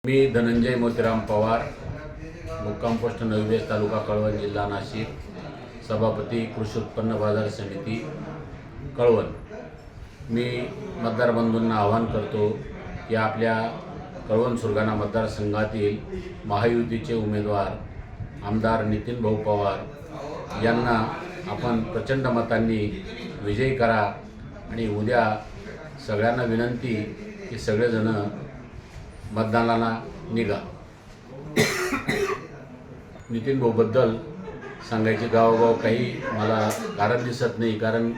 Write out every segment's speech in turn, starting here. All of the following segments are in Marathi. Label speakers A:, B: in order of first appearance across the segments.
A: मी धनंजय मोतीराम पवार, मुक्काम पोस्ट नववेस, तालुका कळवण, जिल्हा नाशिक, सभापती कृषी उत्पन्न बाजार समिती कळवण। मी मतदार बंधूंना आवाहन करतो की आपल्या कळवण सुरगाणा मतदारसंघातील महायुतीचे उमेदवार आमदार नितीन भाऊ पवार यांना आपण प्रचंड मतांनी विजयी करा आणि उद्या सगळ्यांना विनंती की सगळेजण मतदानाला निघा। नितीन भाऊबद्दल सांगायचे गावोगाव काही मला कारण दिसत नाही, कारण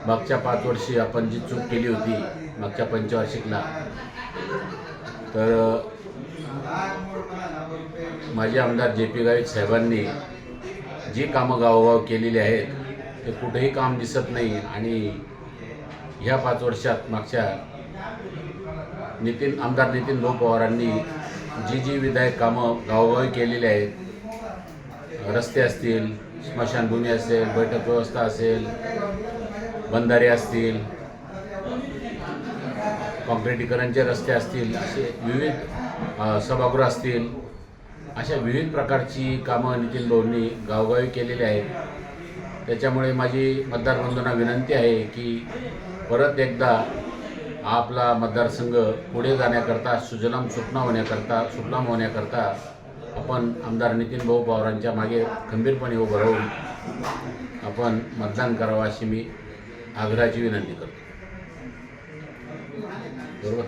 A: मागच्या 5 वर्षी आपण जी चूक केली होती मागच्या पंचवार्षिकला, तर माजी आमदार जे.पी. गावित साहेबांनी जी कामं गावोगाव केलेली आहेत ते कुठेही काम दिसत नाही। आणि ह्या 5 वर्षात मागच्या आमदार नितीन भाऊ पवारांनी जी विधायक कामं गावोगावी केलेली आहेत, रस्ते असतील, स्मशानभूमी असेल, बैठक व्यवस्था असेल, बंधारे असतील, काँक्रिटीकरणचे रस्ते असतील, असे विविध सभागृह असतील, अशा विविध प्रकारची कामं नितीन भाऊंनी गावोगावी केलेली आहेत। त्याच्यामुळे माझी मतदार बंधूंना विनंती आहे की परत एकदा आपला मतदारसंघ पुढे जाण्याकरता, सुजलाम सुफलाम होण्याकरता आपण आमदार नितीन भाऊ पवारांच्या मागे खंबीरपणे उभं राहून आपण मतदान करावं अशी मी आग्रहाची विनंती करतो। बरोबर।